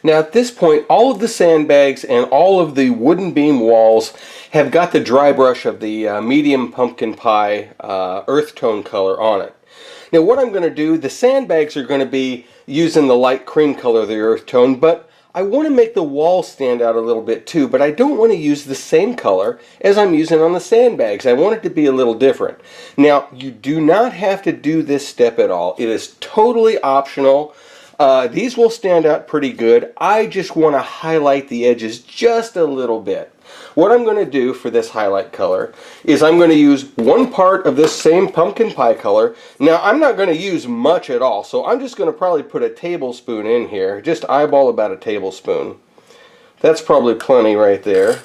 Now at this point, all of the sandbags and all of the wooden beam walls have got the dry brush of the medium pumpkin pie earth tone color on it. Now what I'm going to do, the sandbags are going to be using the light cream color of the earth tone, but I want to make the wall stand out a little bit too, but I don't want to use the same color as I'm using on the sandbags. I want it to be a little different. Now you do not have to do this step at all. It is totally optional. These will stand out pretty good. I just want to highlight the edges just a little bit. What I'm going to do for this highlight color is I'm going to use one part of this same pumpkin pie color. Now I'm not going to use much at all, so I'm just going to probably put a tablespoon in here. Just eyeball about a tablespoon. That's probably plenty right there,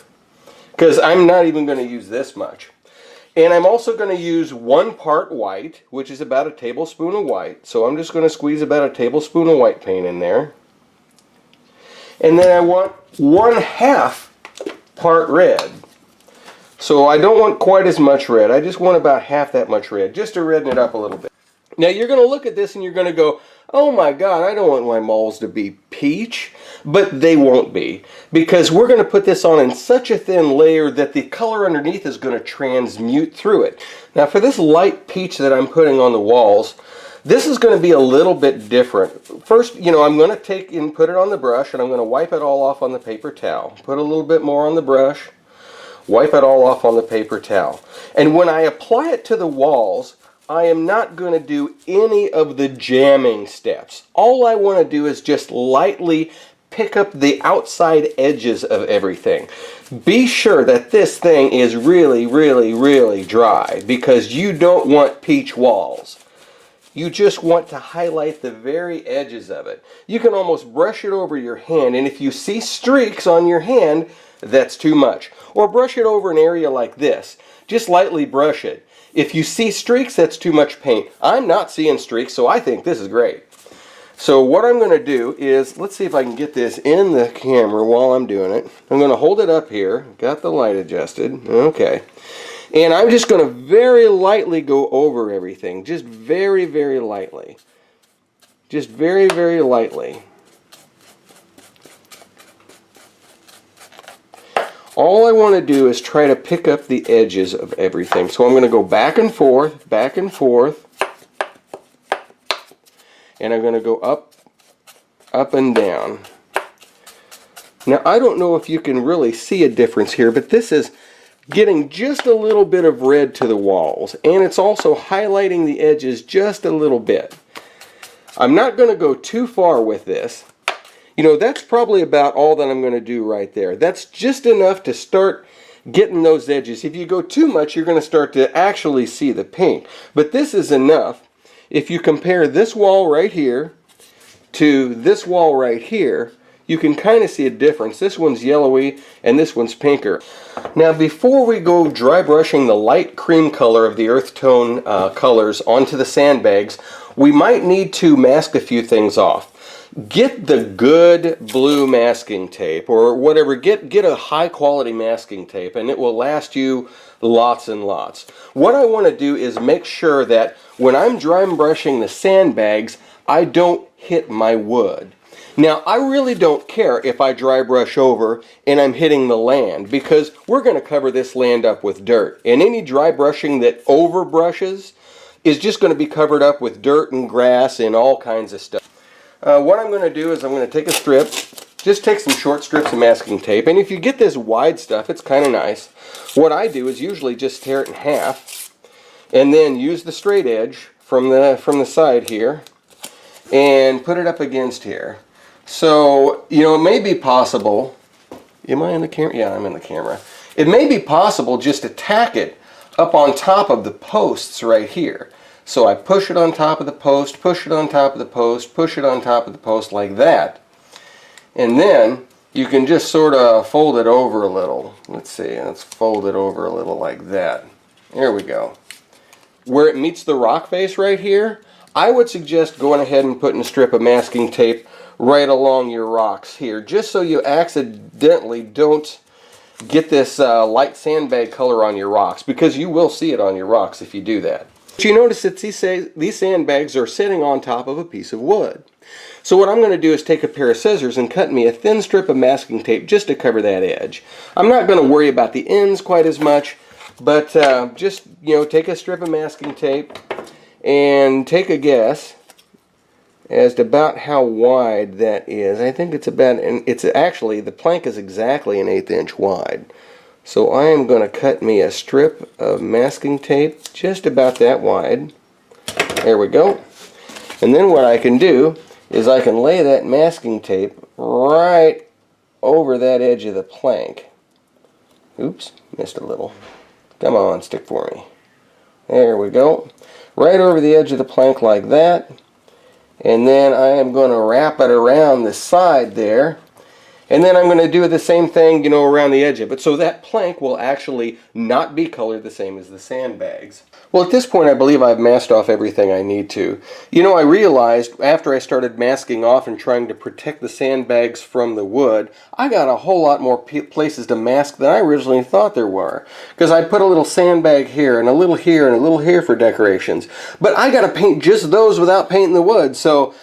because I'm not even going to use this much. And I'm also going to use one part white, which is about a tablespoon of white. So I'm just going to squeeze about a tablespoon of white paint in there. And then I want 1/2 part red. So I don't want quite as much red. I just want about half that much red, just to redden it up a little bit. Now you're going to look at this and you're going to go, oh my God, I don't want my moles to be peach. But they won't be, because we're going to put this on in such a thin layer that the color underneath is going to transmute through it. Now for this light peach that I'm putting on the walls, this is going to be a little bit different. First, I'm going to take and put it on the brush, and I'm going to wipe it all off on the paper towel. Put a little bit more on the brush, wipe it all off on the paper towel. And when I apply it to the walls, I am not going to do any of the jamming steps. All I want to do is just lightly pick up the outside edges of everything. Be sure that this thing is really, really, really dry, because you don't want peach walls. You just want to highlight the very edges of it. You can almost brush it over your hand, and if you see streaks on your hand, that's too much. Or brush it over an area like this. Just lightly brush it. If you see streaks, that's too much paint. I'm not seeing streaks, so I think this is great. So what I'm going to do is, let's see if I can get this in the camera while I'm doing it. I'm going to hold it up here. Got the light adjusted. Okay. And I'm just going to very lightly go over everything. Just very, very lightly. Just very, very lightly. All I want to do is try to pick up the edges of everything. So I'm going to go back and forth, and I'm going to go up and down. Now I don't know if you can really see a difference here, but this is getting just a little bit of red to the walls, and it's also highlighting the edges just a little bit. I'm not going to go too far with this. That's probably about all that I'm going to do right there. That's just enough to start getting those edges. If you go too much, you're going to start to actually see the paint. But this is enough. If you compare this wall right here to this wall right here, you can kind of see a difference. This one's yellowy and this one's pinker. Now before we go dry brushing the light cream color of the earth tone colors onto the sandbags, we might need to mask a few things off. Get the good blue masking tape or whatever. Get a high quality masking tape, and it will last you lots and lots. What I want to do is make sure that when I'm dry brushing the sandbags, I don't hit my wood. Now I really don't care if I dry brush over and I'm hitting the land, because we're going to cover this land up with dirt, and any dry brushing that over brushes is just going to be covered up with dirt and grass and all kinds of stuff. What I'm going to do is I'm going to take a strip, just take some short strips of masking tape, and if you get this wide stuff, it's kind of nice. What I do is usually just tear it in half, and then use the straight edge from the side here, and put it up against here. So, it may be possible, am I in the camera? Yeah, I'm in the camera. It may be possible just to tack it up on top of the posts right here. So I push it on top of the post, push it on top of the post, push it on top of the post like that. And then you can just sort of fold it over a little. Let's see, let's fold it over a little like that. There we go. Where it meets the rock face right here, I would suggest going ahead and putting a strip of masking tape right along your rocks here, just so you accidentally don't get this light sandbag color on your rocks, because you will see it on your rocks if you do that. But you notice that these sandbags are sitting on top of a piece of wood. So what I'm going to do is take a pair of scissors and cut me a thin strip of masking tape just to cover that edge. I'm not going to worry about the ends quite as much, but just, take a strip of masking tape and take a guess as to about how wide that is. I think it's about, and it's actually, the plank is exactly an 1/8 inch wide. So I am going to cut me a strip of masking tape just about that wide. There we go. And then what I can do is I can lay that masking tape right over that edge of the plank. Oops, missed a little. Come on, stick for me. There we go. Right over the edge of the plank like that. And then I am going to wrap it around the side there. And then I'm going to do the same thing, around the edge of it. So that plank will actually not be colored the same as the sandbags. Well, at this point, I believe I've masked off everything I need to. I realized after I started masking off and trying to protect the sandbags from the wood, I got a whole lot more places to mask than I originally thought there were. Because I put a little sandbag here, and a little here, and a little here for decorations. But I got to paint just those without painting the wood, so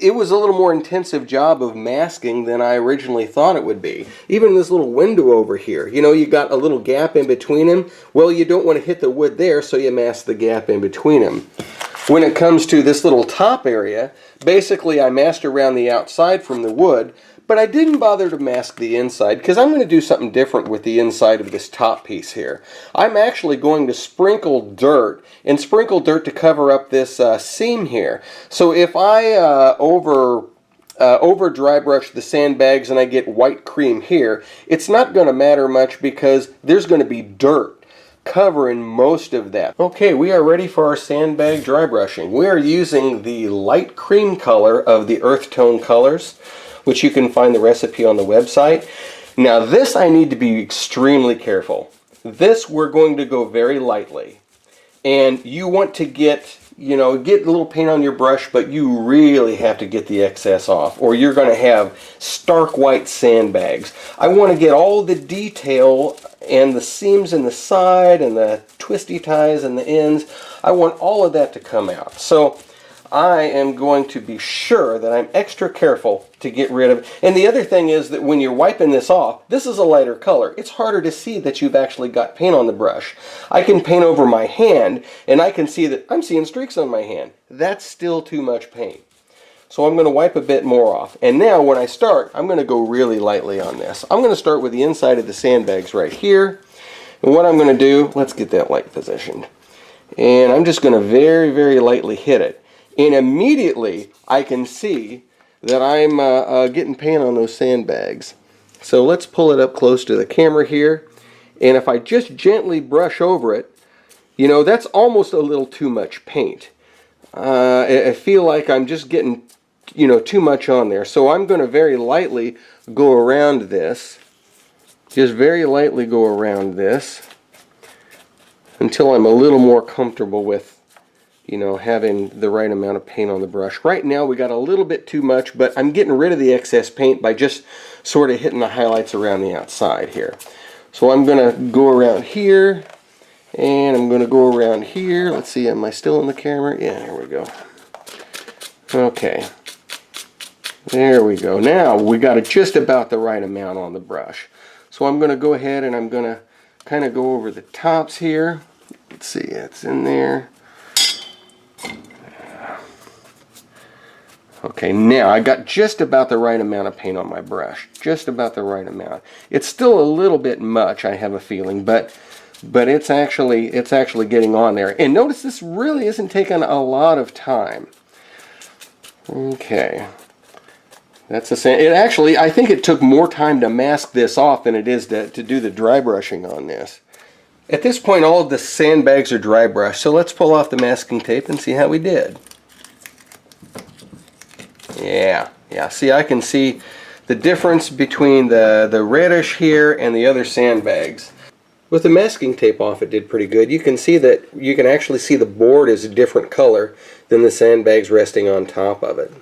it was a little more intensive job of masking than I originally thought it would be. Even this little window over here, you got a little gap in between them. Well, you don't want to hit the wood there, so you mask the gap in between them. When it comes to this little top area, basically I masked around the outside from the wood, but I didn't bother to mask the inside because I'm going to do something different with the inside of this top piece here. I'm actually going to sprinkle dirt to cover up this seam here. So if I over dry brush the sandbags and I get white cream here, it's not going to matter much because there's going to be dirt covering most of that. Okay, we are ready for our sandbag dry brushing. We are using the light cream color of the earth tone colors, which you can find the recipe on the website. Now this I need to be extremely careful. This we're going to go very lightly. And you want to get a little paint on your brush, but you really have to get the excess off or you're going to have stark white sandbags. I want to get all the detail and the seams in the side and the twisty ties and the ends. I want all of that to come out. So I am going to be sure that I'm extra careful to get rid of it. And the other thing is that when you're wiping this off, this is a lighter color. It's harder to see that you've actually got paint on the brush. I can paint over my hand and I can see that I'm seeing streaks on my hand. That's still too much paint. So I'm going to wipe a bit more off. And now when I start, I'm going to go really lightly on this. I'm going to start with the inside of the sandbags right here. And what I'm going to do, let's get that light positioned. And I'm just going to very, very lightly hit it. And immediately I can see that I'm getting paint on those sandbags. So let's pull it up close to the camera here. And if I just gently brush over it, that's almost a little too much paint. I feel like I'm just getting too much on there. So I'm going to very lightly go around this. Just very lightly go around this until I'm a little more comfortable with having the right amount of paint on the brush. Right now we got a little bit too much, but I'm getting rid of the excess paint by just sort of hitting the highlights around the outside here. So I'm going to go around here, and I'm going to go around here. Let's see, am I still in the camera? Yeah, here we go. Okay. There we go. Now we got it just about the right amount on the brush. So I'm going to go ahead and I'm going to kind of go over the tops here. Let's see, it's in there. Okay, now I got just about the right amount of paint on my brush. Just about the right amount. It's still a little bit much, I have a feeling, but it's actually getting on there. And notice this really isn't taking a lot of time. Okay. That's the same. It actually, I think it took more time to mask this off than it is to do the dry brushing on this. At this point, all of the sandbags are dry brushed, so let's pull off the masking tape and see how we did. Yeah, see, I can see the difference between the reddish here and the other sandbags. With the masking tape off, it did pretty good. You can see that you can actually see the board is a different color than the sandbags resting on top of it.